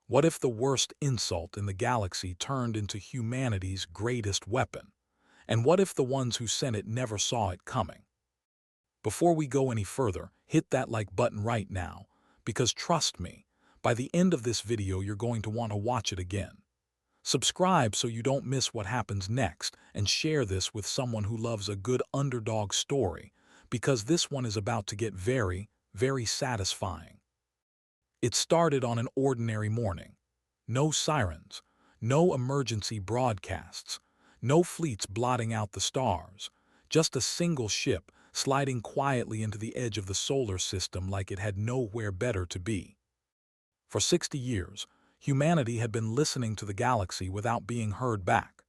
What if the worst insult in the galaxy turned into humanity's greatest weapon? And what if the ones who sent it never saw it coming? Before we go any further, hit that like button right now, because trust me, by the end of this video you're going to want to watch it again. Subscribe so you don't miss what happens next, and share this with someone who loves a good underdog story, because this one is about to get very, very satisfying. It started on an ordinary morning. No sirens, no emergency broadcasts, no fleets blotting out the stars, just a single ship sliding quietly into the edge of the solar system like it had nowhere better to be. For 60 years, humanity had been listening to the galaxy without being heard back.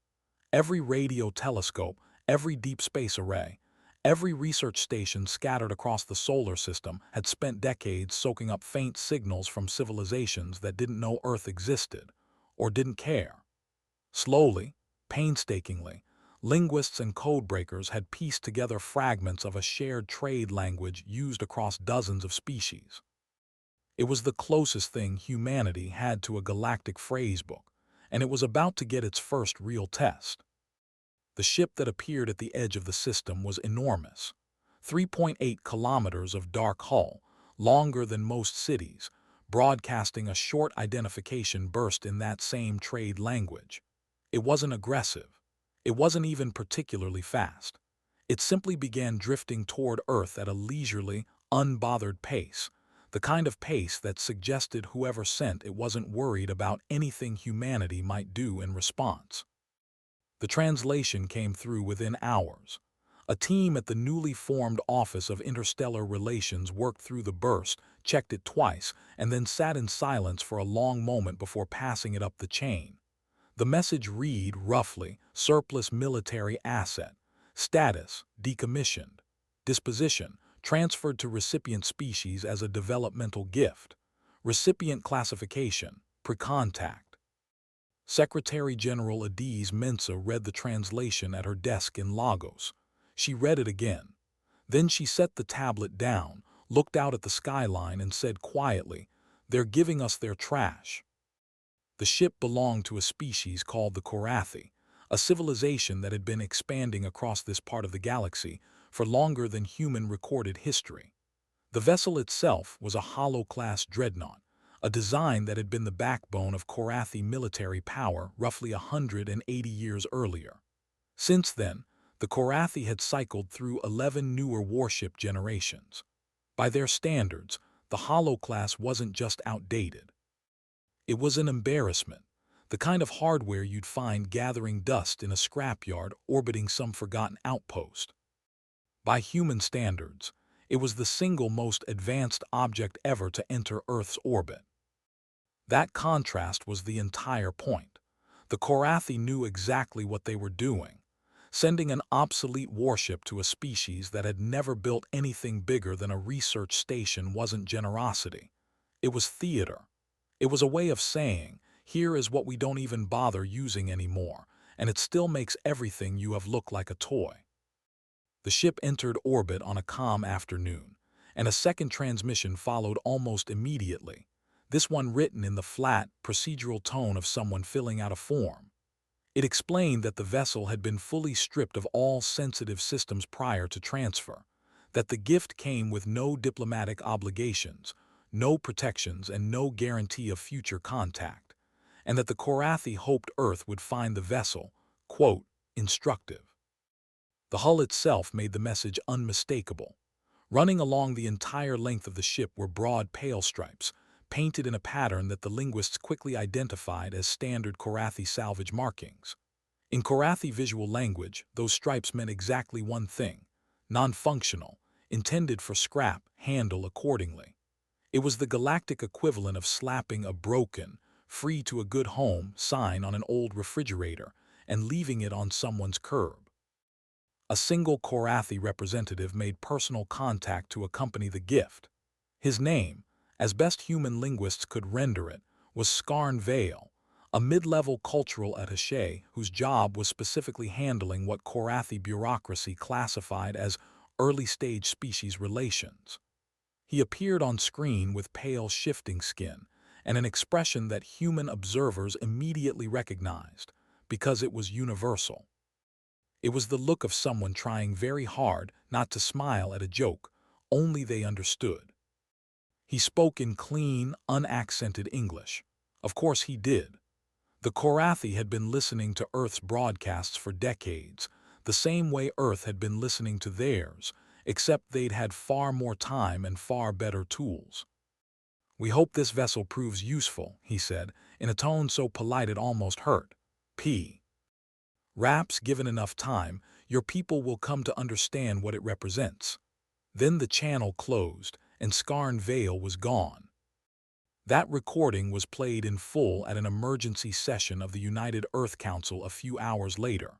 Every radio telescope, every deep space array, every research station scattered across the solar system had spent decades soaking up faint signals from civilizations that didn't know Earth existed, or didn't care. Slowly, painstakingly, linguists and codebreakers had pieced together fragments of a shared trade language used across dozens of species. It was the closest thing humanity had to a galactic phrasebook, and it was about to get its first real test. The ship that appeared at the edge of the system was enormous. 3.8 kilometers of dark hull, longer than most cities, broadcasting a short identification burst in that same trade language. It wasn't aggressive. It wasn't even particularly fast. It simply began drifting toward Earth at a leisurely, unbothered pace, the kind of pace that suggested whoever sent it wasn't worried about anything humanity might do in response. The translation came through within hours. A team at the newly formed Office of Interstellar Relations worked through the burst, checked it twice, and then sat in silence for a long moment before passing it up the chain. The message read, roughly, surplus military asset, status, decommissioned, disposition, transferred to recipient species as a developmental gift, recipient classification, pre-contact. Secretary General Adiz Mensa read the translation at her desk in Lagos. She read it again. Then she set the tablet down, looked out at the skyline and said quietly, "They're giving us their trash." The ship belonged to a species called the Kavth, a civilization that had been expanding across this part of the galaxy for longer than human recorded history. The vessel itself was a hollow-class dreadnought, a design that had been the backbone of Kavth military power roughly 180 years earlier. Since then, the Kavth had cycled through 11 newer warship generations. By their standards, the hollow class wasn't just outdated. It was an embarrassment, the kind of hardware you'd find gathering dust in a scrapyard orbiting some forgotten outpost. By human standards, it was the single most advanced object ever to enter Earth's orbit. That contrast was the entire point. The Kavth knew exactly what they were doing, sending an obsolete warship to a species that had never built anything bigger than a research station wasn't generosity. It was theater. It was a way of saying, here is what we don't even bother using anymore, and it still makes everything you have look like a toy. The ship entered orbit on a calm afternoon, and a second transmission followed almost immediately, this one written in the flat, procedural tone of someone filling out a form. It explained that the vessel had been fully stripped of all sensitive systems prior to transfer, that the gift came with no diplomatic obligations, no protections, and no guarantee of future contact, and that the Kavth hoped Earth would find the vessel, quote, instructive. The hull itself made the message unmistakable. Running along the entire length of the ship were broad pale stripes, painted in a pattern that the linguists quickly identified as standard Kavth salvage markings. In Kavth visual language, those stripes meant exactly one thing: non-functional, intended for scrap, handle accordingly. It was the galactic equivalent of slapping a broken, free to a good home sign on an old refrigerator and leaving it on someone's curb. A single Kavth representative made personal contact to accompany the gift. His name, as best human linguists could render it, was Scarn Vale, a mid-level cultural attaché whose job was specifically handling what Kavth bureaucracy classified as early-stage species relations. He appeared on screen with pale, shifting skin, and an expression that human observers immediately recognized, because it was universal. It was the look of someone trying very hard not to smile at a joke, only they understood. He spoke in clean, unaccented English. Of course he did. The Korathi had been listening to Earth's broadcasts for decades, the same way Earth had been listening to theirs, except they'd had far more time and far better tools. "We hope this vessel proves useful," he said, in a tone so polite it almost hurt. Perhaps, given enough time, your people will come to understand what it represents." Then the channel closed, and Scarn Vale was gone. That recording was played in full at an emergency session of the United Earth Council a few hours later.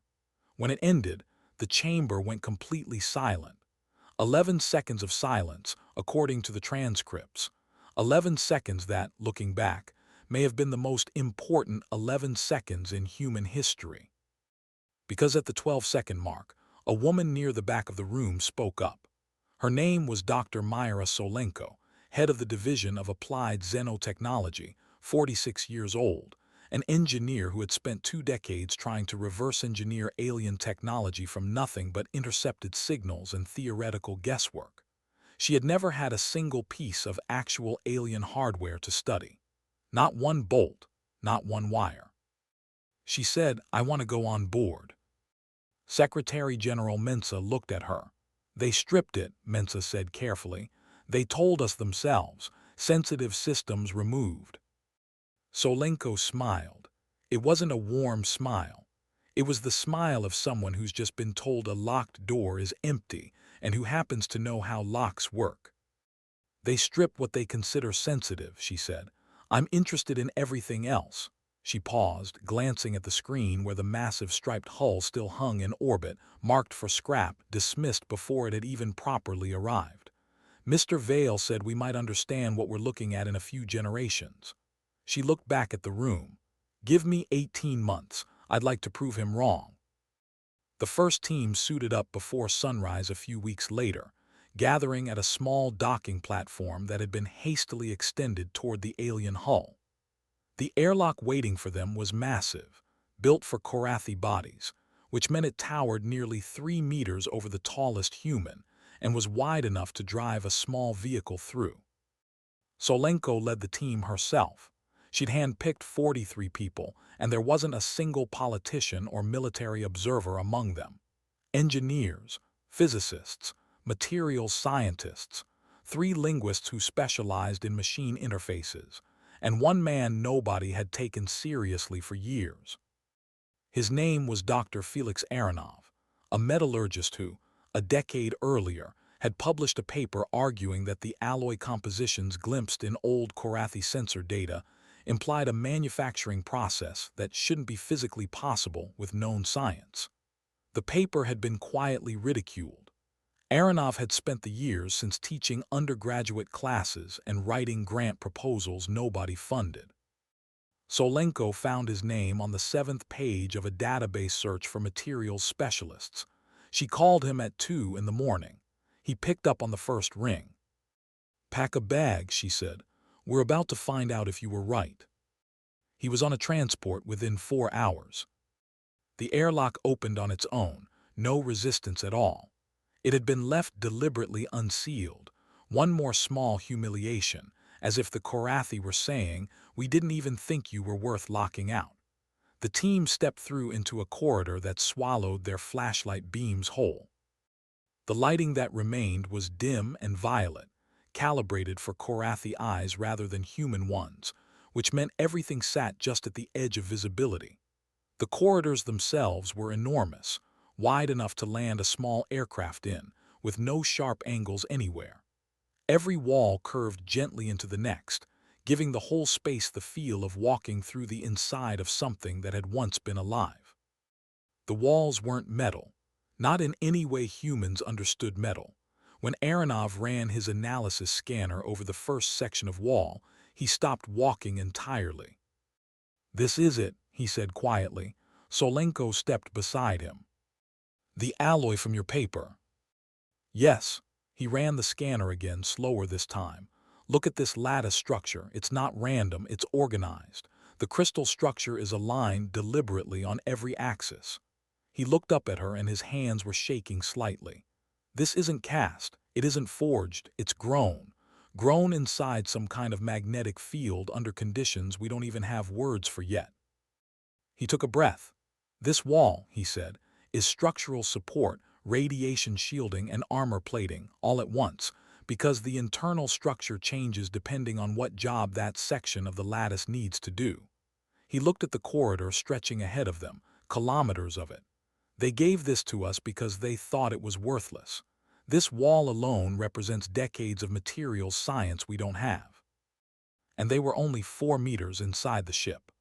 When it ended, the chamber went completely silent. 11 seconds of silence, according to the transcripts. 11 seconds that, looking back, may have been the most important 11 seconds in human history. Because at the 12-second mark, a woman near the back of the room spoke up. Her name was Dr. Myra Solenko, head of the Division of Applied Xenotechnology, 46 years old, an engineer who had spent 2 decades trying to reverse engineer alien technology from nothing but intercepted signals and theoretical guesswork. She had never had a single piece of actual alien hardware to study. Not one bolt, not one wire. She said, "I want to go on board." Secretary General Mensah looked at her. "They stripped it," Mensah said carefully. "They told us themselves. Sensitive systems removed." Solenko smiled. It wasn't a warm smile. It was the smile of someone who's just been told a locked door is empty and who happens to know how locks work. "They strip what they consider sensitive," she said. "I'm interested in everything else." She paused, glancing at the screen where the massive striped hull still hung in orbit, marked for scrap, dismissed before it had even properly arrived. "Mr. Vale said we might understand what we're looking at in a few generations." She looked back at the room. "Give me 18 months. I'd like to prove him wrong." The first team suited up before sunrise a few weeks later, gathering at a small docking platform that had been hastily extended toward the alien hull. The airlock waiting for them was massive, built for Korathi bodies, which meant it towered nearly 3 meters over the tallest human and was wide enough to drive a small vehicle through. Solenko led the team herself. She'd handpicked 43 people, and there wasn't a single politician or military observer among them. Engineers, physicists, materials scientists, 3 linguists who specialized in machine interfaces, and 1 man nobody had taken seriously for years. His name was Dr. Felix Aronov, a metallurgist who, a decade earlier, had published a paper arguing that the alloy compositions glimpsed in old Korathi sensor data implied a manufacturing process that shouldn't be physically possible with known science. The paper had been quietly ridiculed. Aronov had spent the years since teaching undergraduate classes and writing grant proposals nobody funded. Solenko found his name on the 7th page of a database search for materials specialists. She called him at 2 in the morning. He picked up on the first ring. "Pack a bag," she said. "We're about to find out if you were right." He was on a transport within 4 hours. The airlock opened on its own, no resistance at all. It had been left deliberately unsealed, one more small humiliation, as if the Korathi were saying, "We didn't even think you were worth locking out." The team stepped through into a corridor that swallowed their flashlight beams whole. The lighting that remained was dim and violet, calibrated for Korathi eyes rather than human ones, which meant everything sat just at the edge of visibility. The corridors themselves were enormous, wide enough to land a small aircraft in, with no sharp angles anywhere. Every wall curved gently into the next, giving the whole space the feel of walking through the inside of something that had once been alive. The walls weren't metal, not in any way humans understood metal. When Aronov ran his analysis scanner over the first section of wall, he stopped walking entirely. "This is it," he said quietly. Solenko stepped beside him. "The alloy from your paper." "Yes." He ran the scanner again, slower this time. Look at this lattice structure. It's not random, it's organized. The crystal structure is aligned deliberately on every axis. He looked up at her and his hands were shaking slightly. This isn't cast, it isn't forged, it's grown. Grown inside some kind of magnetic field under conditions we don't even have words for yet. He took a breath. This wall, he said, is structural support, radiation shielding, and armor plating, all at once, because the internal structure changes depending on what job that section of the lattice needs to do. He looked at the corridor stretching ahead of them, kilometers of it. They gave this to us because they thought it was worthless. This wall alone represents decades of materials science we don't have. And they were only 4 meters inside the ship.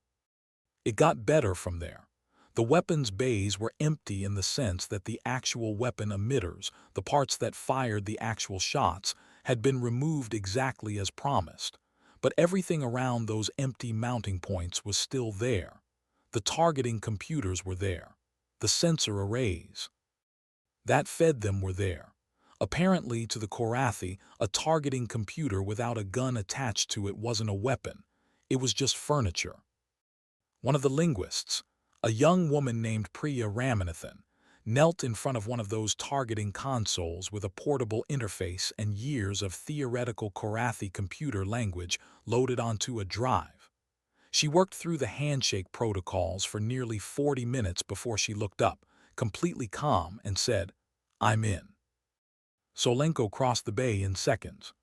It got better from there. The weapons bays were empty in the sense that the actual weapon emitters, the parts that fired the actual shots, had been removed exactly as promised. But everything around those empty mounting points was still there. The targeting computers were there. The sensor arrays that fed them were there. Apparently, to the Kavth, a targeting computer without a gun attached to it wasn't a weapon. It was just furniture. One of the linguists, a young woman named Priya Ramanathan, knelt in front of one of those targeting consoles with a portable interface and years of theoretical Kavth computer language loaded onto a drive. She worked through the handshake protocols for nearly 40 minutes before she looked up, completely calm, and said, "I'm in." Solenko crossed the bay in seconds.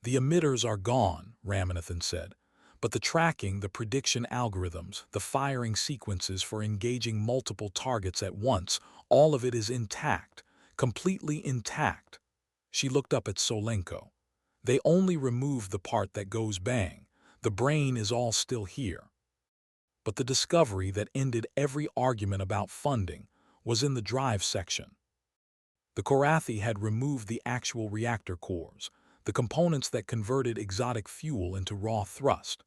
"The emitters are gone," Ramanathan said, "but the tracking, the prediction algorithms, the firing sequences for engaging multiple targets at once, all of it is intact, completely intact." She looked up at Solenko. "They only removed the part that goes bang. The brain is all still here." But the discovery that ended every argument about funding was in the drive section. The Kavth had removed the actual reactor cores, the components that converted exotic fuel into raw thrust.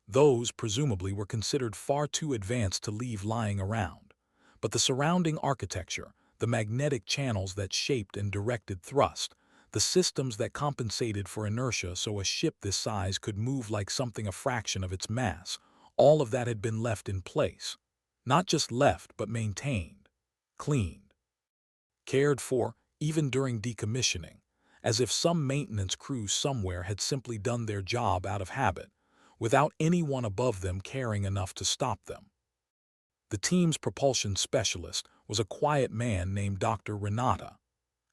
Those, presumably, were considered far too advanced to leave lying around. But the surrounding architecture, the magnetic channels that shaped and directed thrust, the systems that compensated for inertia so a ship this size could move like something a fraction of its mass, all of that had been left in place. Not just left, but maintained, cleaned, cared for, even during decommissioning, as if some maintenance crew somewhere had simply done their job out of habit, without anyone above them caring enough to stop them. The team's propulsion specialist was a quiet man named Dr. Renata.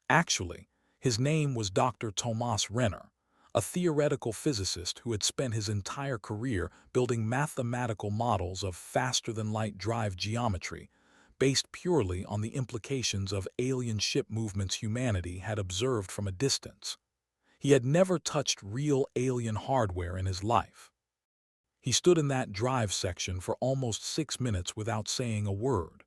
Actually, his name was Dr. Thomas Renner, a theoretical physicist who had spent his entire career building mathematical models of faster-than-light drive geometry, based purely on the implications of alien ship movements humanity had observed from a distance. He had never touched real alien hardware in his life. He stood in that drive section for almost 6 minutes without saying a word.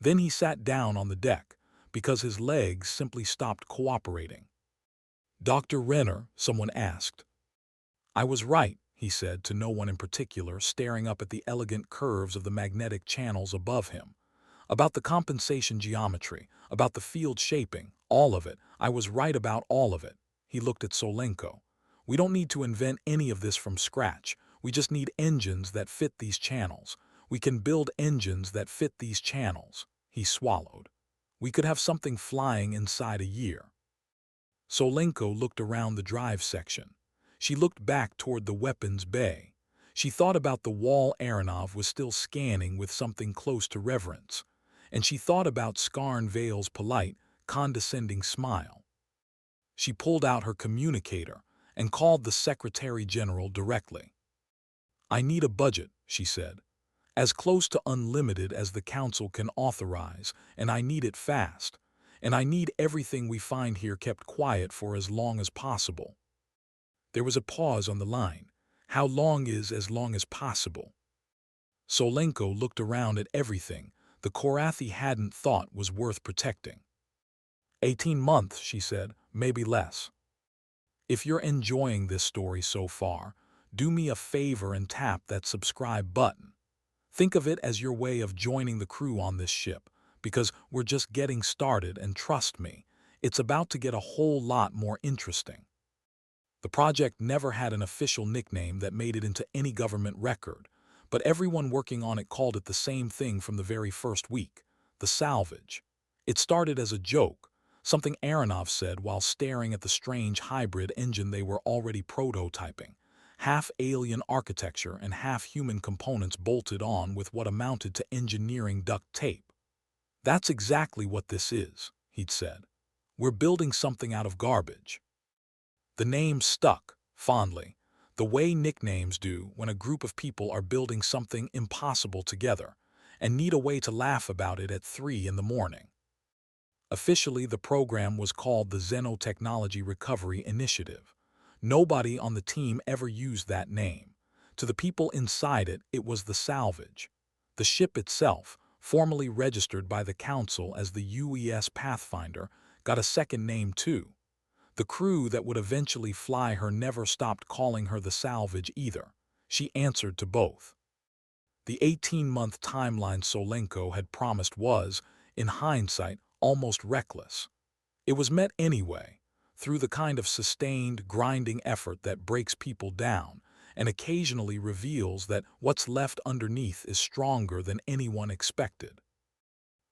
Then he sat down on the deck, because his legs simply stopped cooperating. "Dr. Renner," someone asked. "I was right," he said to no one in particular, staring up at the elegant curves of the magnetic channels above him. "About the compensation geometry, about the field shaping, all of it. I was right about all of it." He looked at Solenko. "We don't need to invent any of this from scratch. We just need engines that fit these channels. We can build engines that fit these channels." He swallowed. "We could have something flying inside a year." Solenko looked around the drive section. She looked back toward the weapons bay. She thought about the wall Aronov was still scanning with something close to reverence. And she thought about Scarn Vale's polite, condescending smile. She pulled out her communicator and called the Secretary General directly. "I need a budget," she said, "as close to unlimited as the Council can authorize, and I need it fast. And I need everything we find here kept quiet for as long as possible." There was a pause on the line. How long is as long as possible? Solenko looked around at everything the Kavth hadn't thought was worth protecting. 18 months, she said, maybe less. If you're enjoying this story so far, do me a favor and tap that subscribe button. Think of it as your way of joining the crew on this ship, because we're just getting started, and trust me, it's about to get a whole lot more interesting. The project never had an official nickname that made it into any government record, but everyone working on it called it the same thing from the very first week: the salvage. It started as a joke, something Aronov said while staring at the strange hybrid engine they were already prototyping. Half-alien architecture and half-human components bolted on with what amounted to engineering duct tape. "That's exactly what this is," he'd said. "We're building something out of garbage." The name stuck, fondly, the way nicknames do when a group of people are building something impossible together and need a way to laugh about it at 3 in the morning. Officially, the program was called the Xenotechnology Recovery Initiative. Nobody on the team ever used that name. To the people inside it, it was the salvage. The ship itself, formally registered by the Council as the UES Pathfinder, got a second name too. The crew that would eventually fly her never stopped calling her the salvage either. She answered to both. The 18-month timeline Solenko had promised was, in hindsight, almost reckless. It was met anyway, through the kind of sustained, grinding effort that breaks people down and occasionally reveals that what's left underneath is stronger than anyone expected.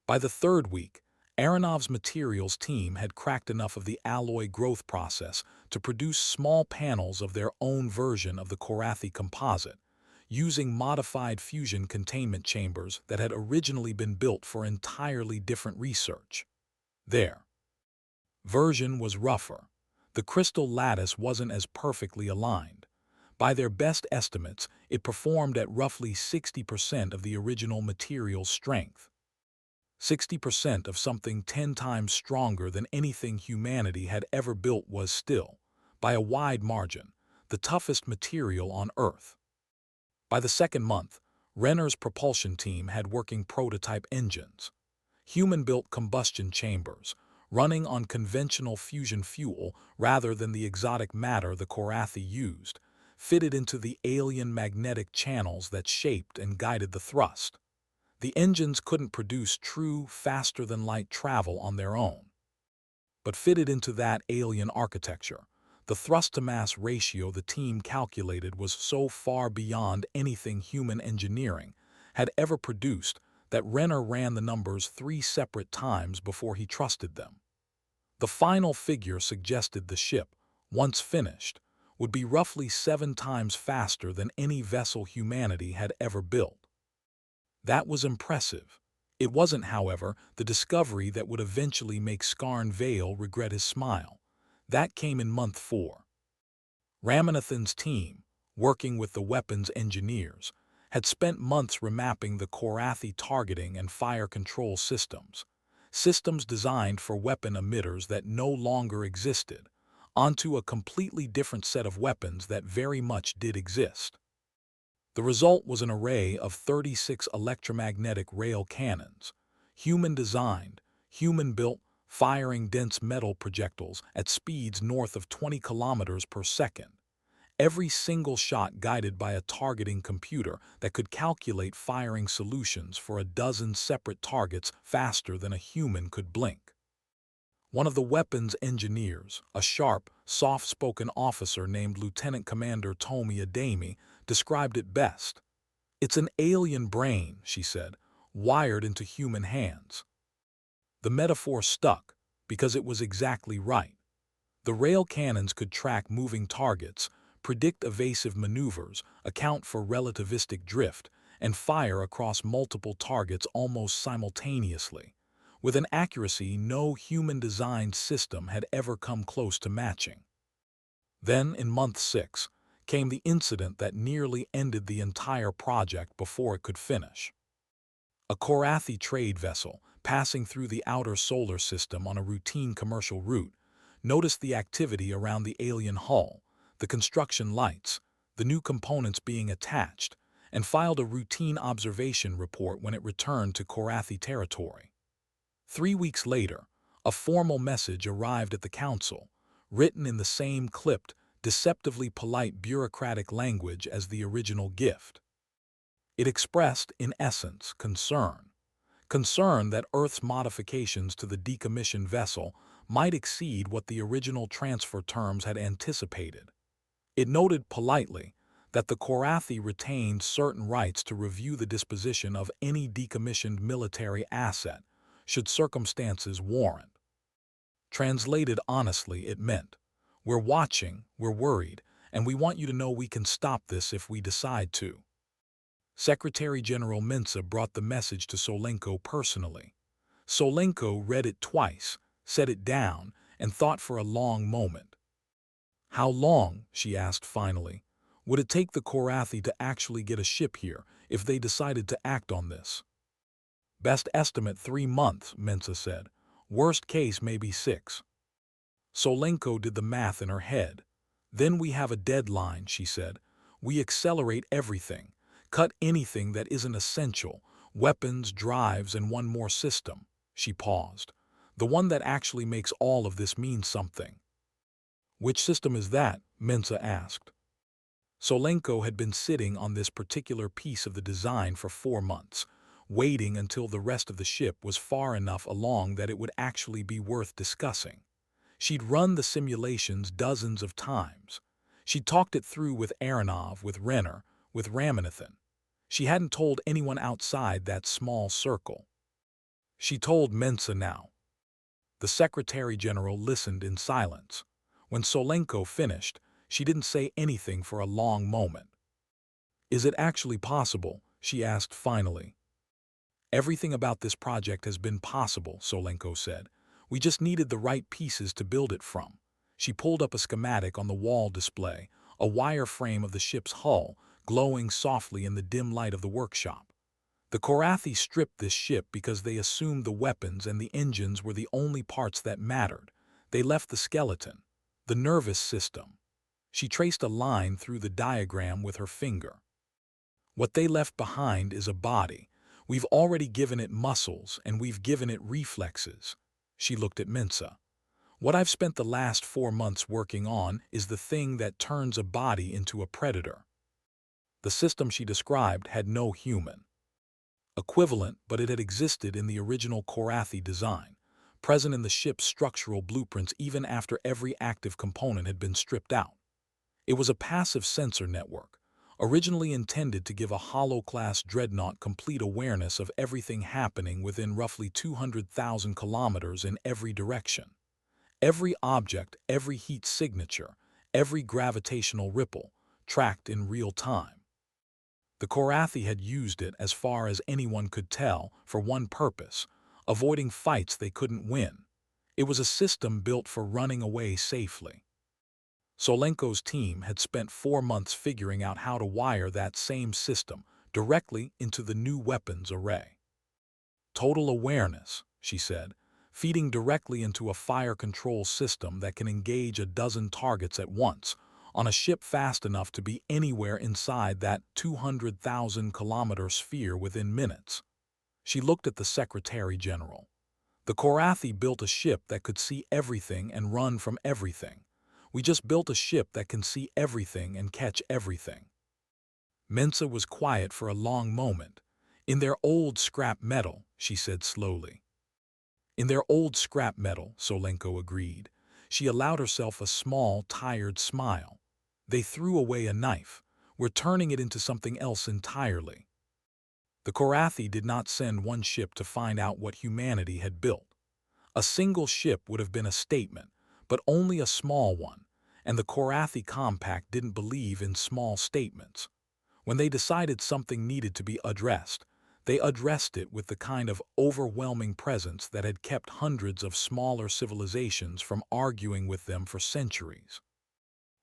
By the third week, Aronov's materials team had cracked enough of the alloy growth process to produce small panels of their own version of the Kavth composite, using modified fusion containment chambers that had originally been built for entirely different research. Their version was rougher. The crystal lattice wasn't as perfectly aligned. By their best estimates, it performed at roughly 60% of the original material's strength. 60% of something 10 times stronger than anything humanity had ever built was still, by a wide margin, the toughest material on Earth. By the second month, Renner's propulsion team had working prototype engines, human-built combustion chambers, running on conventional fusion fuel rather than the exotic matter the Kavth used, fitted into the alien magnetic channels that shaped and guided the thrust. The engines couldn't produce true, faster-than-light travel on their own. But fitted into that alien architecture, the thrust-to-mass ratio the team calculated was so far beyond anything human engineering had ever produced that Renner ran the numbers 3 separate times before he trusted them. The final figure suggested the ship, once finished, would be roughly 7 times faster than any vessel humanity had ever built. That was impressive. It wasn't, however, the discovery that would eventually make Scarn Vale regret his smile. That came in month 4. Ramanathan's team, working with the weapons engineers, had spent months remapping the Kavth targeting and fire control systems designed for weapon emitters that no longer existed, onto a completely different set of weapons that very much did exist. The result was an array of 36 electromagnetic rail cannons, human-designed, human-built, firing dense metal projectiles at speeds north of 20 kilometers per second. Every single shot guided by a targeting computer that could calculate firing solutions for a dozen separate targets faster than a human could blink. One of the weapons engineers, a sharp, soft-spoken officer named Lieutenant Commander Tomi Adami, described it best. "It's an alien brain," she said, "wired into human hands." The metaphor stuck because it was exactly right. The rail cannons could track moving targets, predict evasive maneuvers, account for relativistic drift, and fire across multiple targets almost simultaneously, with an accuracy no human-designed system had ever come close to matching. Then, in month 6, came the incident that nearly ended the entire project before it could finish. A Kavth trade vessel, passing through the outer solar system on a routine commercial route, noticed the activity around the alien hull, the construction lights, the new components being attached, and filed a routine observation report when it returned to Kavth territory. 3 weeks later, a formal message arrived at the Council, written in the same clipped, deceptively polite bureaucratic language as the original gift. It expressed, in essence, concern that Earth's modifications to the decommissioned vessel might exceed what the original transfer terms had anticipated. It noted politely that the Korathi retained certain rights to review the disposition of any decommissioned military asset, should circumstances warrant. Translated honestly, it meant, "We're watching, we're worried, and we want you to know we can stop this if we decide to." Secretary General Mensah brought the message to Solenko personally. Solenko read it twice, set it down, and thought for a long moment. "How long," she asked finally, "would it take the Korathi to actually get a ship here if they decided to act on this?" "Best estimate 3 months, Mensah said. "Worst case maybe 6. Solenko did the math in her head. "Then we have a deadline," she said. "We accelerate everything, cut anything that isn't essential, weapons, drives, and one more system." She paused. "The one that actually makes all of this mean something." "Which system is that?" Mensah asked. Solenko had been sitting on this particular piece of the design for 4 months, waiting until the rest of the ship was far enough along that it would actually be worth discussing. She'd run the simulations dozens of times. She'd talked it through with Aronov, with Renner, with Ramanathan. She hadn't told anyone outside that small circle. She told Mensah now. The Secretary General listened in silence. When Solenko finished, she didn't say anything for a long moment. "Is it actually possible?" she asked finally. "Everything about this project has been possible," Solenko said. "We just needed the right pieces to build it from." She pulled up a schematic on the wall display, a wireframe of the ship's hull, glowing softly in the dim light of the workshop. The Korathi stripped this ship because they assumed the weapons and the engines were the only parts that mattered. They left the skeleton, the nervous system. She traced a line through the diagram with her finger. "What they left behind is a body. We've already given it muscles and we've given it reflexes." She looked at Mensah. "What I've spent the last 4 months working on is the thing that turns a body into a predator." The system she described had no human equivalent, but it had existed in the original Korathi design, present in the ship's structural blueprints even after every active component had been stripped out. It was a passive sensor network, originally intended to give a Hollow-class dreadnought complete awareness of everything happening within roughly 200,000 kilometers in every direction. Every object, every heat signature, every gravitational ripple, tracked in real time. The Korathi had used it, as far as anyone could tell, for one purpose: avoiding fights they couldn't win. It was a system built for running away safely. Solenko's team had spent 4 months figuring out how to wire that same system directly into the new weapons array. "Total awareness," she said, "feeding directly into a fire control system that can engage a dozen targets at once, on a ship fast enough to be anywhere inside that 200,000-kilometer sphere within minutes." She looked at the Secretary General. "The Korathi built a ship that could see everything and run from everything. We just built a ship that can see everything and catch everything." Mensah was quiet for a long moment. "In their old scrap metal," she said slowly. "In their old scrap metal," Solenko agreed. She allowed herself a small, tired smile. "They threw away a knife. We're turning it into something else entirely." The Korathi did not send one ship to find out what humanity had built. A single ship would have been a statement, but only a small one, and the Korathi Compact didn't believe in small statements. When they decided something needed to be addressed, they addressed it with the kind of overwhelming presence that had kept hundreds of smaller civilizations from arguing with them for centuries.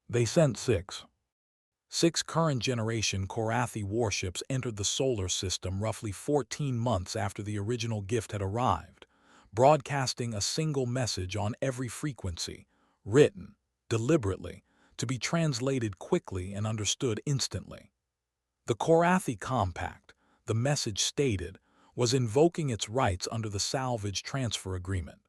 They sent 6 current-generation Korathi warships entered the solar system roughly 14 months after the original gift had arrived, broadcasting a single message on every frequency, written, deliberately, to be translated quickly and understood instantly. The Korathi Compact, the message stated, was invoking its rights under the salvage transfer agreement.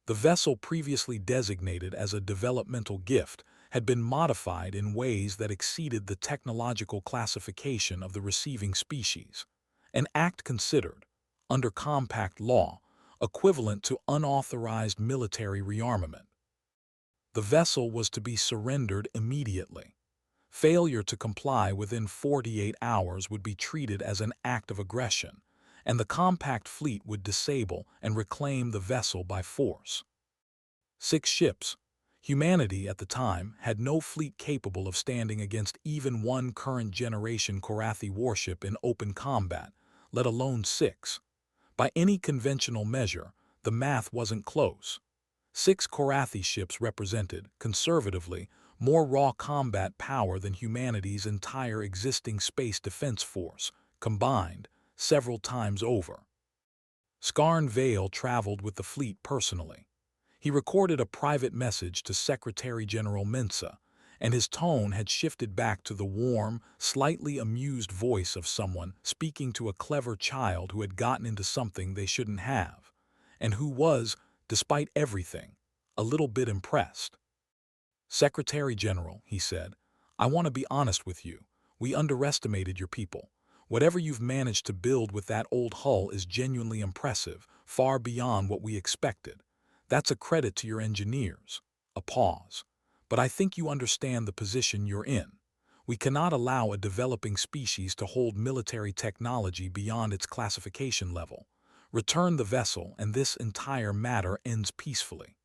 The vessel previously designated as a developmental gift had been modified in ways that exceeded the technological classification of the receiving species, an act considered, under compact law, equivalent to unauthorized military rearmament. The vessel was to be surrendered immediately. Failure to comply within 48 hours would be treated as an act of aggression, and the compact fleet would disable and reclaim the vessel by force. 6 ships. Humanity at the time had no fleet capable of standing against even one current-generation Kavth warship in open combat, let alone 6. By any conventional measure, the math wasn't close. 6 Kavth ships represented, conservatively, more raw combat power than humanity's entire existing space defense force, combined, several times over. Scarn Vale traveled with the fleet personally. He recorded a private message to Secretary-General Mensa, and his tone had shifted back to the warm, slightly amused voice of someone speaking to a clever child who had gotten into something they shouldn't have, and who was, despite everything, a little bit impressed. "Secretary General," he said, "I want to be honest with you. We underestimated your people. Whatever you've managed to build with that old hull is genuinely impressive, far beyond what we expected. That's a credit to your engineers." A pause. "But I think you understand the position you're in. We cannot allow a developing species to hold military technology beyond its classification level. Return the vessel, and this entire matter ends peacefully.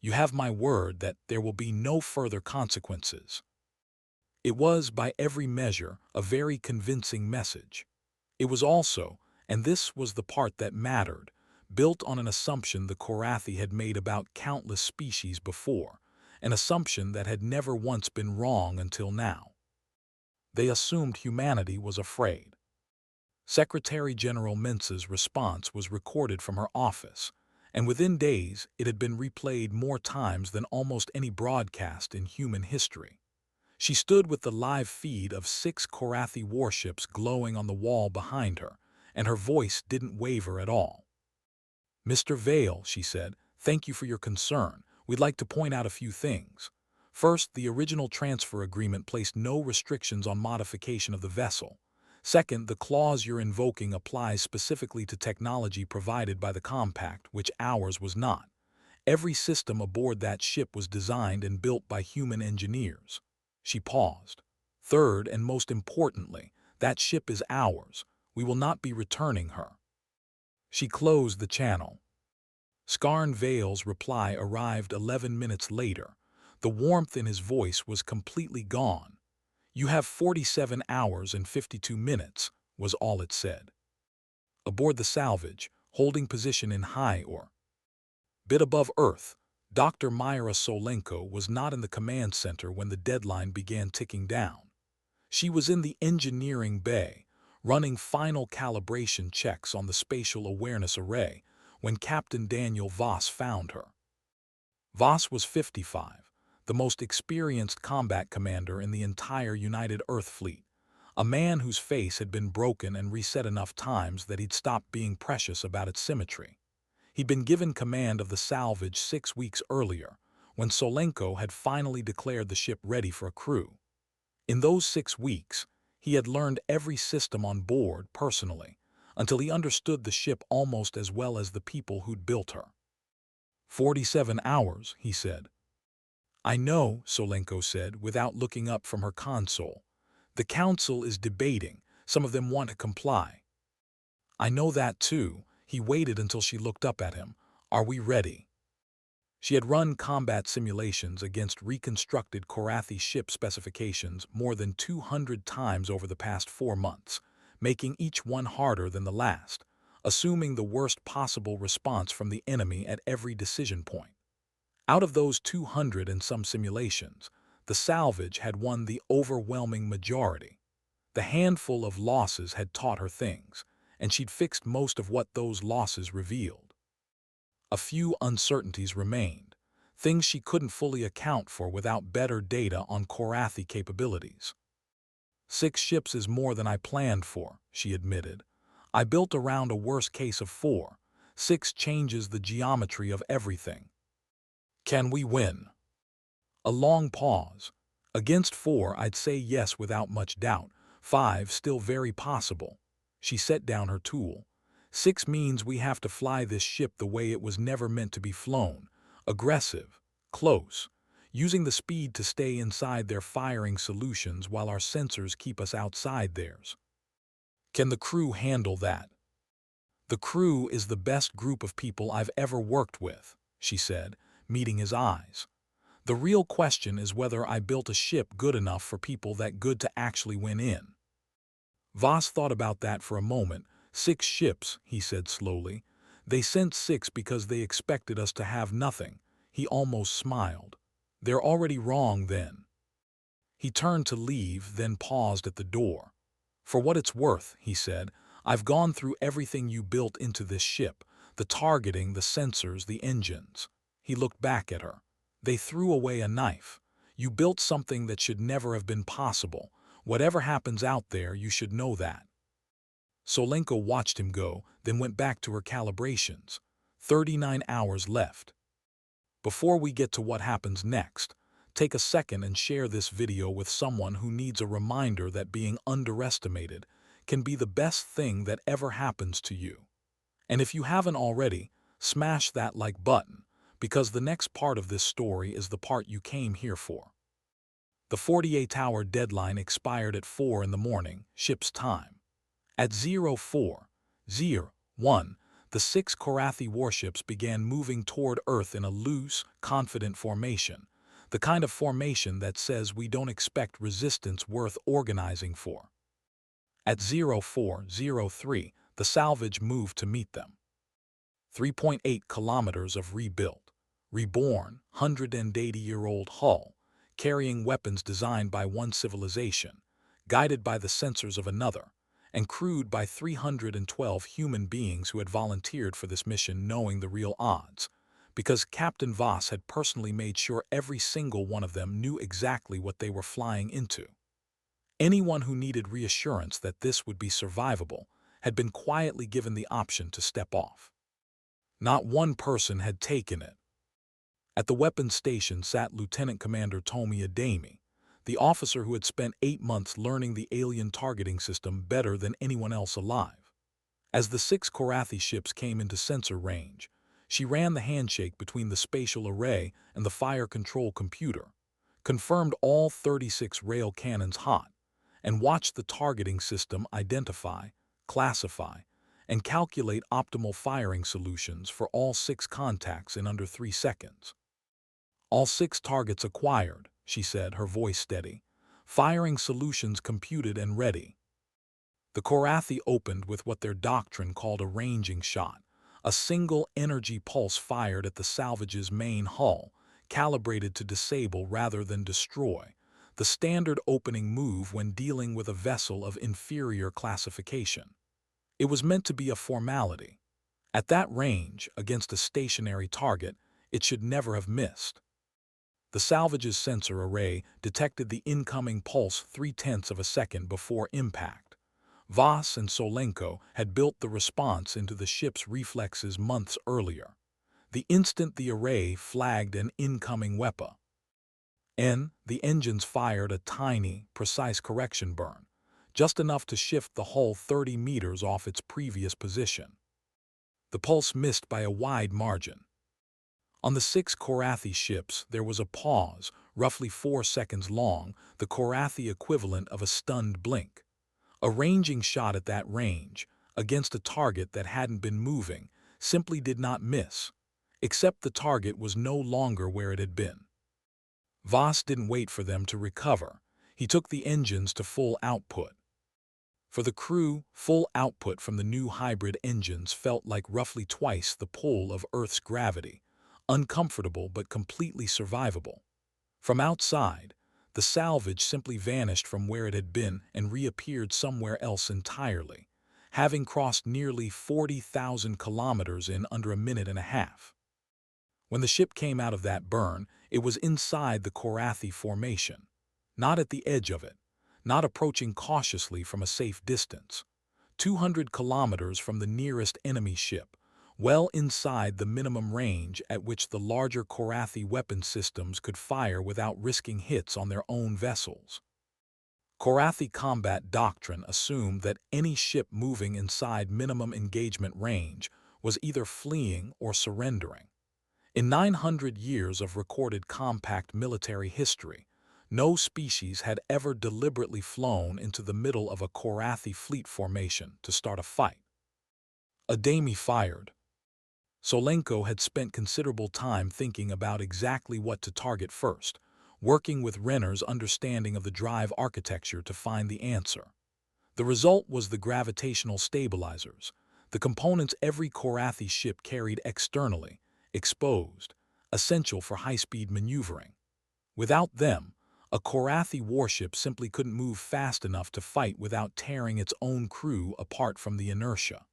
You have my word that there will be no further consequences." It was, by every measure, a very convincing message. It was also, and this was the part that mattered, built on an assumption the Kavth had made about countless species before, an assumption that had never once been wrong until now. They assumed humanity was afraid. Secretary-General Mensa's response was recorded from her office, and within days it had been replayed more times than almost any broadcast in human history. She stood with the live feed of 6 Kavth warships glowing on the wall behind her, and her voice didn't waver at all. "Mr. Vale," she said, "thank you for your concern. We'd like to point out a few things. First, the original transfer agreement placed no restrictions on modification of the vessel. Second, the clause you're invoking applies specifically to technology provided by the compact, which ours was not. Every system aboard that ship was designed and built by human engineers." She paused. "Third, and most importantly, that ship is ours. We will not be returning her." She closed the channel. Scarn Vale's reply arrived 11 minutes later. The warmth in his voice was completely gone. "You have 47 hours and 52 minutes, was all it said. Aboard the salvage, holding position in high or bit above Earth, Dr. Myra Solenko was not in the command center when the deadline began ticking down. She was in the engineering bay, running final calibration checks on the spatial awareness array, when Captain Daniel Voss found her. Voss was 55, the most experienced combat commander in the entire United Earth Fleet, a man whose face had been broken and reset enough times that he'd stopped being precious about its symmetry. He'd been given command of the salvage 6 weeks earlier, when Solenko had finally declared the ship ready for a crew. In those 6 weeks, he had learned every system on board personally, until he understood the ship almost as well as the people who'd built her. 47 hours, he said. "I know," Solenko said, without looking up from her console. "The council is debating. Some of them want to comply." "I know that too." He waited until she looked up at him. "Are we ready?" She had run combat simulations against reconstructed Kavth ship specifications more than 200 times over the past 4 months, making each one harder than the last, assuming the worst possible response from the enemy at every decision point. Out of those 200 and some simulations, the salvage had won the overwhelming majority. The handful of losses had taught her things, and she'd fixed most of what those losses revealed. A few uncertainties remained, things she couldn't fully account for without better data on Kavth capabilities. 6 ships is more than I planned for, she admitted. I built around a worst case of 4. 6 changes the geometry of everything. Can we win? A long pause. Against 4, I'd say yes without much doubt. 5, still very possible. She set down her tool. 6 means we have to fly this ship the way it was never meant to be flown. Aggressive, close, using the speed to stay inside their firing solutions while our sensors keep us outside theirs. Can the crew handle that? The crew is the best group of people I've ever worked with, she said, meeting his eyes. The real question is whether I built a ship good enough for people that good to actually win in. Voss thought about that for a moment. 6 ships, he said slowly. They sent 6 because they expected us to have nothing. He almost smiled. They're already wrong then. He turned to leave, then paused at the door. For what it's worth, he said, I've gone through everything you built into this ship, the targeting, the sensors, the engines. He looked back at her. They threw away a knife. You built something that should never have been possible. Whatever happens out there, you should know that. Solenko watched him go, then went back to her calibrations. 39 hours left. Before we get to what happens next, take a second and share this video with someone who needs a reminder that being underestimated can be the best thing that ever happens to you. And if you haven't already, smash that like button, because the next part of this story is the part you came here for. The 48-hour deadline expired at 4 in the morning, ship's time. At 04:01, the 6 Kavth warships began moving toward Earth in a loose, confident formation, the kind of formation that says we don't expect resistance worth organizing for. At 04:03, the salvage moved to meet them. 3.8 kilometers of rebuilt, reborn, 180-year-old hull, carrying weapons designed by one civilization, guided by the sensors of another, and crewed by 312 human beings who had volunteered for this mission knowing the real odds, because Captain Voss had personally made sure every single one of them knew exactly what they were flying into. Anyone who needed reassurance that this would be survivable had been quietly given the option to step off. Not one person had taken it. At the weapons station sat Lieutenant Commander Tomi Adami, the officer who had spent 8 months learning the alien targeting system better than anyone else alive. As the 6 Kavth ships came into sensor range, she ran the handshake between the spatial array and the fire control computer, confirmed all 36 rail cannons hot, and watched the targeting system identify, classify, and calculate optimal firing solutions for all 6 contacts in under 3 seconds. All 6 targets acquired, she said, her voice steady. Firing solutions computed and ready. The Kavth opened with what their doctrine called a ranging shot, a single energy pulse fired at the salvage's main hull, calibrated to disable rather than destroy, the standard opening move when dealing with a vessel of inferior classification. It was meant to be a formality. At that range, against a stationary target, it should never have missed. The salvage's sensor array detected the incoming pulse 0.3 of a second before impact. Voss and Solenko had built the response into the ship's reflexes months earlier. The instant the array flagged an incoming weapon, the engines fired a tiny, precise correction burn, just enough to shift the hull 30 meters off its previous position. The pulse missed by a wide margin. On the 6 Kavth ships, there was a pause, roughly 4 seconds long, the Kavth equivalent of a stunned blink. A ranging shot at that range, against a target that hadn't been moving, simply did not miss, except the target was no longer where it had been. Voss didn't wait for them to recover. He took the engines to full output. For the crew, full output from the new hybrid engines felt like roughly twice the pull of Earth's gravity, uncomfortable but completely survivable. From outside, the salvage simply vanished from where it had been and reappeared somewhere else entirely, having crossed nearly 40,000 kilometers in under a minute and a half. When the ship came out of that burn, it was inside the Kavth formation, not at the edge of it, not approaching cautiously from a safe distance. 200 kilometers from the nearest enemy ship, well inside the minimum range at which the larger Kavth weapon systems could fire without risking hits on their own vessels. Kavth combat doctrine assumed that any ship moving inside minimum engagement range was either fleeing or surrendering. In 900 years of recorded compact military history, no species had ever deliberately flown into the middle of a Kavth fleet formation to start a fight. Adami fired. Solenko had spent considerable time thinking about exactly what to target first, working with Renner's understanding of the drive architecture to find the answer. The result was the gravitational stabilizers, the components every Kavth ship carried externally, exposed, essential for high-speed maneuvering. Without them, a Kavth warship simply couldn't move fast enough to fight without tearing its own crew apart from the inertia.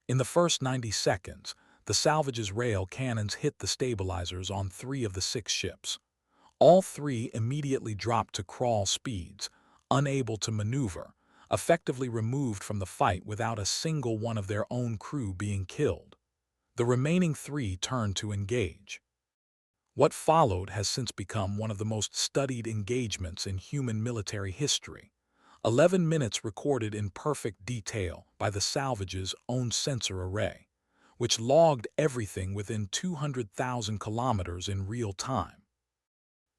In the first 90 seconds, the salvage's rail cannons hit the stabilizers on 3 of the 6 ships. All 3 immediately dropped to crawl speeds, unable to maneuver, effectively removed from the fight without a single one of their own crew being killed. The remaining 3 turned to engage. What followed has since become one of the most studied engagements in human military history. 11 minutes recorded in perfect detail by the salvage's own sensor array, which logged everything within 200,000 kilometers in real time.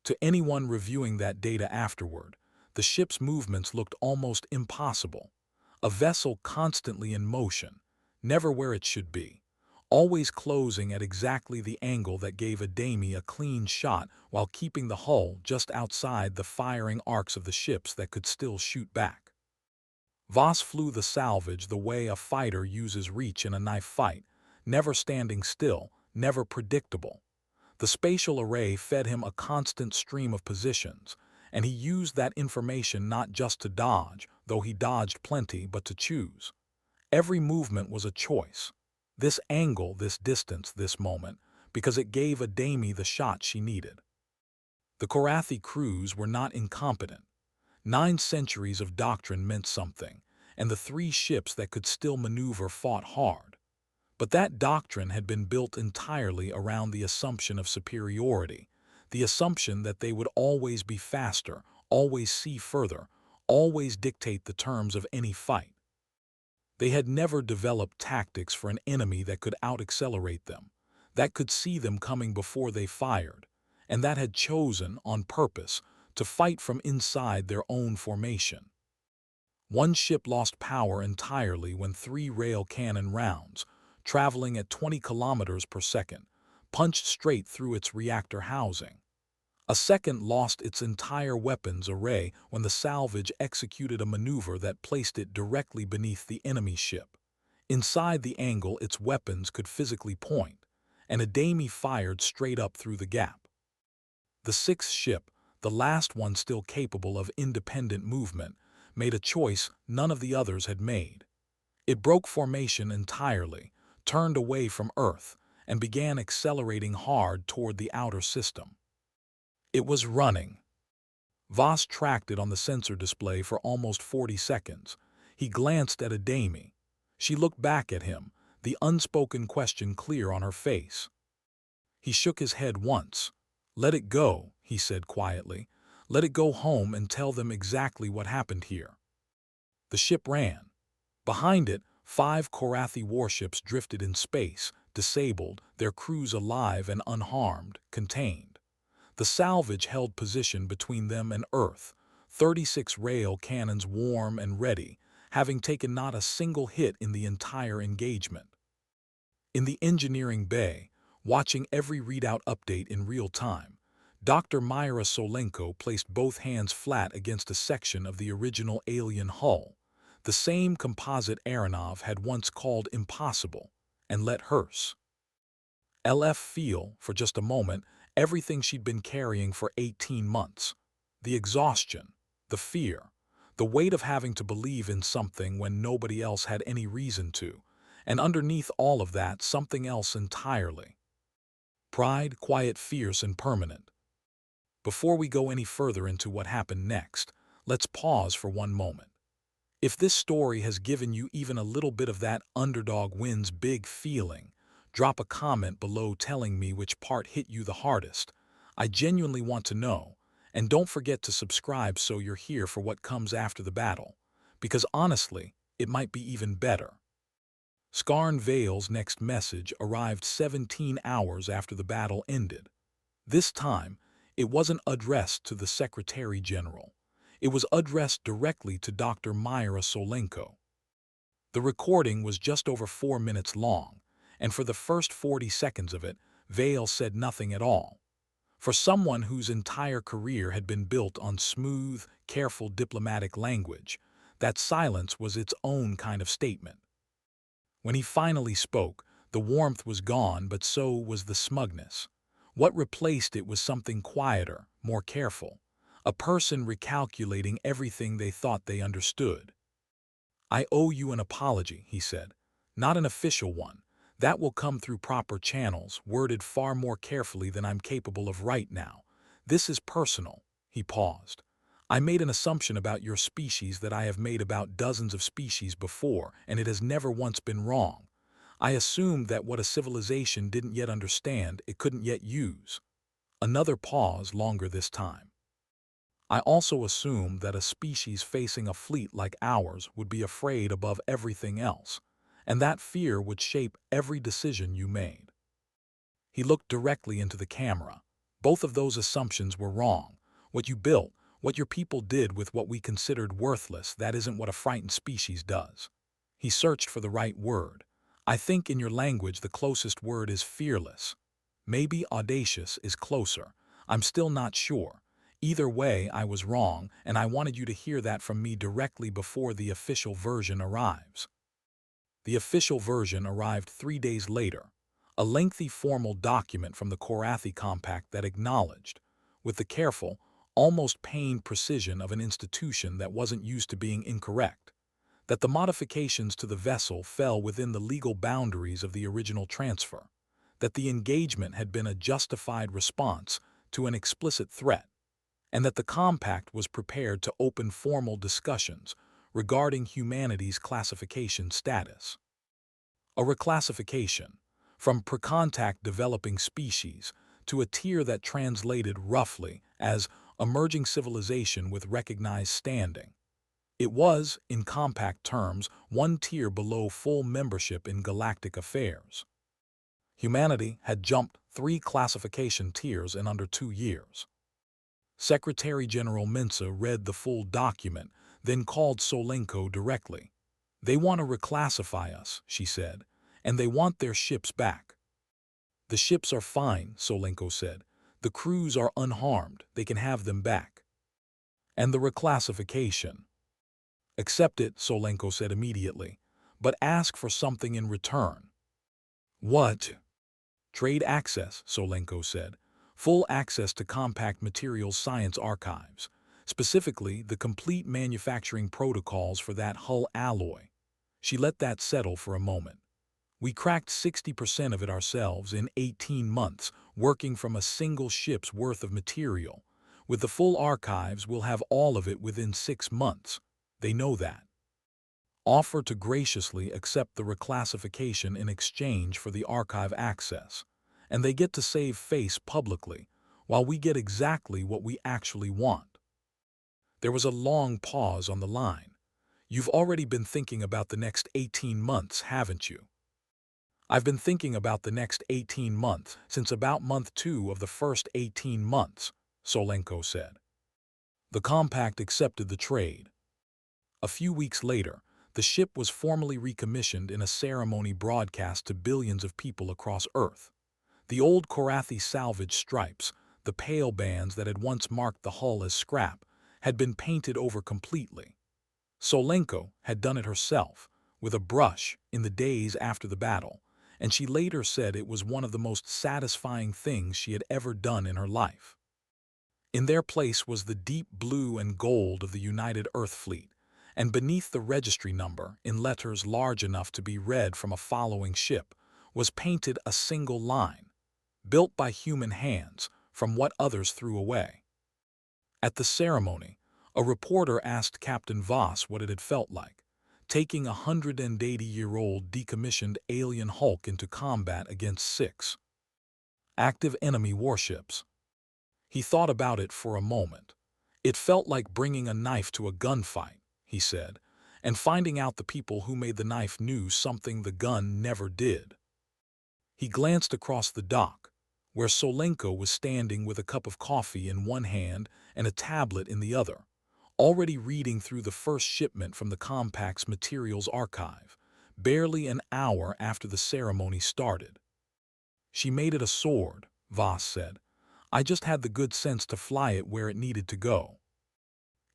To anyone reviewing that data afterward, the ship's movements looked almost impossible. A vessel constantly in motion, never where it should be, always closing at exactly the angle that gave Adami a clean shot while keeping the hull just outside the firing arcs of the ships that could still shoot back. Voss flew the salvage the way a fighter uses reach in a knife fight, never standing still, never predictable. The spatial array fed him a constant stream of positions, and he used that information not just to dodge, though he dodged plenty, but to choose. Every movement was a choice. This angle, this distance, this moment, because it gave Adami the shot she needed. The Kavth crews were not incompetent. 9 centuries of doctrine meant something, and the 3 ships that could still maneuver fought hard. But that doctrine had been built entirely around the assumption of superiority, the assumption that they would always be faster, always see further, always dictate the terms of any fight. They had never developed tactics for an enemy that could out-accelerate them, that could see them coming before they fired, and that had chosen, on purpose, to fight from inside their own formation. One ship lost power entirely when 3 rail cannon rounds, traveling at 20 kilometers per second, punched straight through its reactor housing. A second lost its entire weapons array when the salvage executed a maneuver that placed it directly beneath the enemy ship, inside the angle its weapons could physically point, and Adami fired straight up through the gap. The 6th ship, the last one still capable of independent movement, made a choice none of the others had made. It broke formation entirely, turned away from Earth, and began accelerating hard toward the outer system. It was running. Voss tracked it on the sensor display for almost 40 seconds. He glanced at Adami. She looked back at him, the unspoken question clear on her face. He shook his head once. "Let it go," he said quietly. "Let it go home and tell them exactly what happened here." The ship ran. Behind it, 5 Kavth warships drifted in space, disabled, their crews alive and unharmed, contained. The salvage held position between them and Earth, 36 rail cannons warm and ready, having taken not a single hit in the entire engagement. In the engineering bay, watching every readout update in real time, Dr. Myra Solenko placed both hands flat against a section of the original alien hull, the same composite Aronov had once called impossible, and let hers. LF feel, for just a moment, everything she'd been carrying for 18 months. The exhaustion, the fear, the weight of having to believe in something when nobody else had any reason to, and underneath all of that, something else entirely. Pride, quiet, fierce, and permanent. Before we go any further into what happened next, let's pause for one moment. If this story has given you even a little bit of that underdog wins big feeling, drop a comment below telling me which part hit you the hardest. I genuinely want to know, and don't forget to subscribe so you're here for what comes after the battle, because honestly, it might be even better. Scarn Vale's next message arrived 17 hours after the battle ended. This time, it wasn't addressed to the Secretary General. It was addressed directly to Dr. Myra Solenko. The recording was just over 4 minutes long, and for the first 40 seconds of it, Vale said nothing at all. For someone whose entire career had been built on smooth, careful diplomatic language, that silence was its own kind of statement. When he finally spoke, the warmth was gone, but so was the smugness. What replaced it was something quieter, more careful, a person recalculating everything they thought they understood. "I owe you an apology," he said. "Not an official one. That will come through proper channels, worded far more carefully than I'm capable of right now. This is personal." He paused. "I made an assumption about your species that I have made about dozens of species before, and it has never once been wrong. I assumed that what a civilization didn't yet understand, it couldn't yet use." Another pause, longer this time. "I also assumed that a species facing a fleet like ours would be afraid above everything else, and that fear would shape every decision you made." He looked directly into the camera. "Both of those assumptions were wrong. What you built, what your people did with what we considered worthless, that isn't what a frightened species does." He searched for the right word. "I think in your language the closest word is fearless. Maybe audacious is closer. I'm still not sure. Either way, I was wrong, and I wanted you to hear that from me directly before the official version arrives." The official version arrived 3 days later, a lengthy formal document from the Kavth Compact that acknowledged, with the careful, almost pained precision of an institution that wasn't used to being incorrect, that the modifications to the vessel fell within the legal boundaries of the original transfer, that the engagement had been a justified response to an explicit threat, and that the compact was prepared to open formal discussions regarding humanity's classification status. A reclassification, from pre-contact developing species to a tier that translated roughly as emerging civilization with recognized standing. It was, in compact terms, one tier below full membership in galactic affairs. Humanity had jumped 3 classification tiers in under 2 years. Secretary General Mensah read the full document, then called Solenko directly. "They want to reclassify us," she said, "and they want their ships back." "The ships are fine," Solenko said. "The crews are unharmed. They can have them back." "And the reclassification?" "Accept it," Solenko said immediately, "but ask for something in return." "What?" "Trade access," Solenko said. "Full access to compact materials science archives, specifically the complete manufacturing protocols for that hull alloy." She let that settle for a moment. "We cracked 60% of it ourselves in 18 months, working from a single ship's worth of material. With the full archives, we'll have all of it within 6 months. They know that. Offer to graciously accept the reclassification in exchange for the archive access, and they get to save face publicly, while we get exactly what we actually want." There was a long pause on the line. "You've already been thinking about the next 18 months, haven't you?" "I've been thinking about the next 18 months since about month 2 of the first 18 months, Solenko said. The compact accepted the trade. A few weeks later, the ship was formally recommissioned in a ceremony broadcast to billions of people across Earth. The old Kavth salvage stripes, the pale bands that had once marked the hull as scrap, had been painted over completely. Solenko had done it herself, with a brush, in the days after the battle, and she later said it was one of the most satisfying things she had ever done in her life. In their place was the deep blue and gold of the United Earth Fleet, and beneath the registry number, in letters large enough to be read from a following ship, was painted a single line, "Built by human hands, from what others threw away." At the ceremony, a reporter asked Captain Voss what it had felt like, taking a 180-year-old decommissioned alien hulk into combat against 6 active enemy warships. He thought about it for a moment. "It felt like bringing a knife to a gunfight," he said, and finding out the people who made the knife knew something the gun never did. He glanced across the dock, where Solenko was standing with a cup of coffee in one hand and a tablet in the other, already reading through the first shipment from the Compact's materials archive, barely an hour after the ceremony started. "She made it a sword," Voss said. "I just had the good sense to fly it where it needed to go."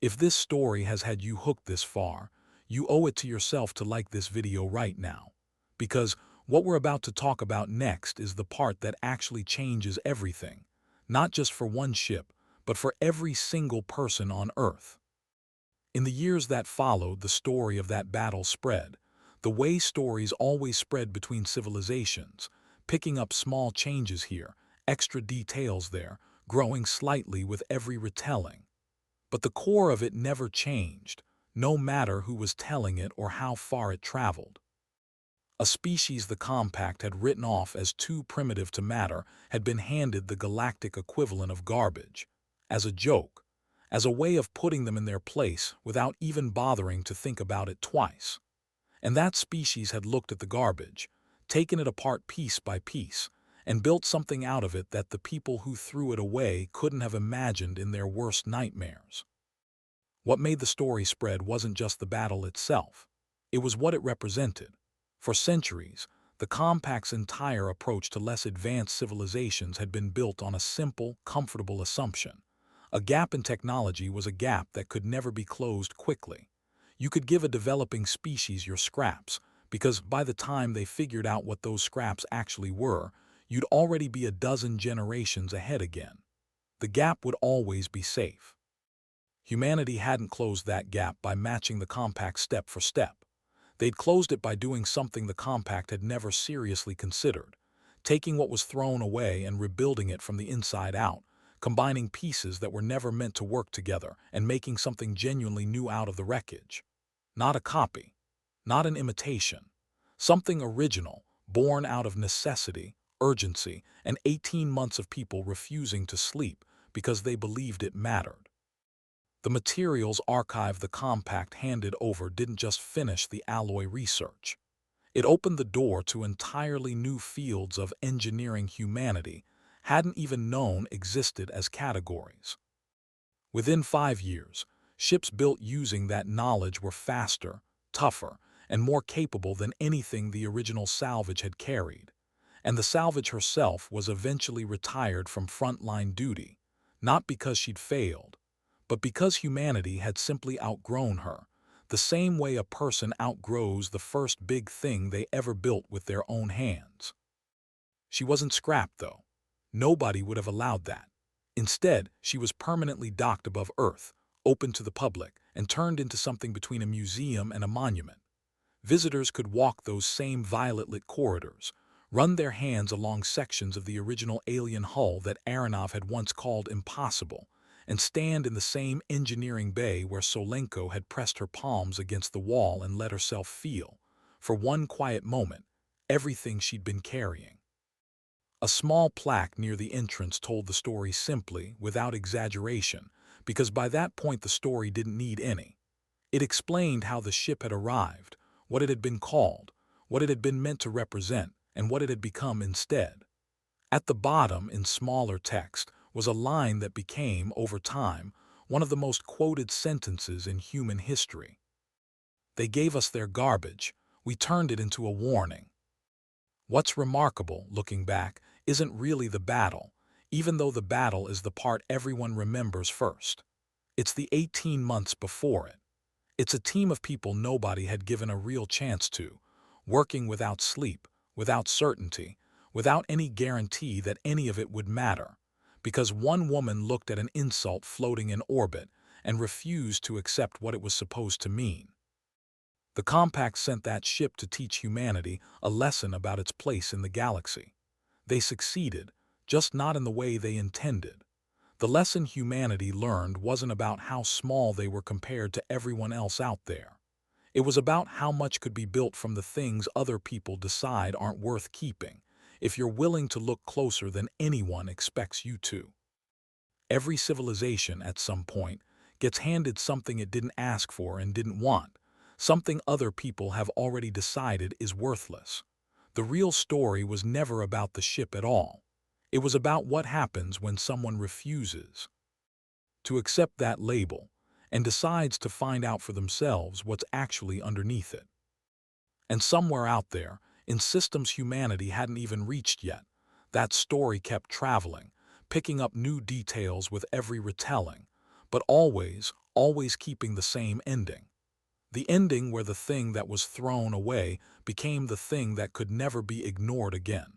If this story has had you hooked this far, you owe it to yourself to like this video right now. Because what we're about to talk about next is the part that actually changes everything, not just for one ship, but for every single person on Earth. In the years that followed the story of that battle spread, the way stories always spread between civilizations, picking up small changes here, extra details there, growing slightly with every retelling. But the core of it never changed, no matter who was telling it or how far it traveled. A species the Compact had written off as too primitive to matter had been handed the galactic equivalent of garbage, as a joke, as a way of putting them in their place without even bothering to think about it twice. And that species had looked at the garbage, taken it apart piece by piece, and built something out of it that the people who threw it away couldn't have imagined in their worst nightmares. What made the story spread wasn't just the battle itself. It was what it represented. For centuries, the Compact's entire approach to less advanced civilizations had been built on a simple, comfortable assumption. A gap in technology was a gap that could never be closed quickly. You could give a developing species your scraps, because by the time they figured out what those scraps actually were, you'd already be a dozen generations ahead again. The gap would always be safe. Humanity hadn't closed that gap by matching the Compact step for step. They'd closed it by doing something the Compact had never seriously considered, taking what was thrown away and rebuilding it from the inside out, combining pieces that were never meant to work together and making something genuinely new out of the wreckage. Not a copy, not an imitation, something original, born out of necessity, urgency, and 18 months of people refusing to sleep because they believed it mattered. The materials archive the Compact handed over didn't just finish the alloy research. It opened the door to entirely new fields of engineering humanity hadn't even known existed as categories. Within 5 years, ships built using that knowledge were faster, tougher, and more capable than anything the original salvage had carried. And the salvage herself was eventually retired from frontline duty, not because she'd failed, but because humanity had simply outgrown her, the same way a person outgrows the first big thing they ever built with their own hands. She wasn't scrapped, though. Nobody would have allowed that. Instead, she was permanently docked above Earth, open to the public, and turned into something between a museum and a monument. Visitors could walk those same violet-lit corridors, run their hands along sections of the original alien hull that Aronov had once called impossible, and stand in the same engineering bay where Solenko had pressed her palms against the wall and let herself feel, for one quiet moment, everything she'd been carrying. A small plaque near the entrance told the story simply, without exaggeration, because by that point the story didn't need any. It explained how the ship had arrived, what it had been called, what it had been meant to represent, and what it had become instead. At the bottom, in smaller text, was a line that became, over time, one of the most quoted sentences in human history. "They gave us their garbage. We turned it into a warning." What's remarkable, looking back, isn't really the battle, even though the battle is the part everyone remembers first. It's the 18 months before it. It's a team of people nobody had given a real chance to, working without sleep, without certainty, without any guarantee that any of it would matter, because one woman looked at an insult floating in orbit and refused to accept what it was supposed to mean. The Compact sent that ship to teach humanity a lesson about its place in the galaxy. They succeeded, just not in the way they intended. The lesson humanity learned wasn't about how small they were compared to everyone else out there. It was about how much could be built from the things other people decide aren't worth keeping, if you're willing to look closer than anyone expects you to. Every civilization, at some point, gets handed something it didn't ask for and didn't want, something other people have already decided is worthless. The real story was never about the ship at all. It was about what happens when someone refuses to accept that label and decides to find out for themselves what's actually underneath it. And somewhere out there, in systems humanity hadn't even reached yet, that story kept traveling, picking up new details with every retelling, but always keeping the same ending. The ending where the thing that was thrown away became the thing that could never be ignored again.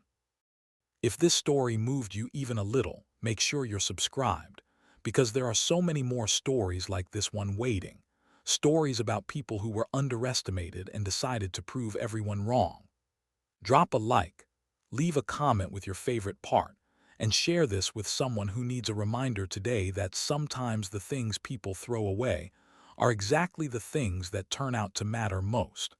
If this story moved you even a little, make sure you're subscribed, because there are so many more stories like this one waiting. Stories about people who were underestimated and decided to prove everyone wrong. Drop a like, leave a comment with your favorite part, and share this with someone who needs a reminder today that sometimes the things people throw away are exactly the things that turn out to matter most.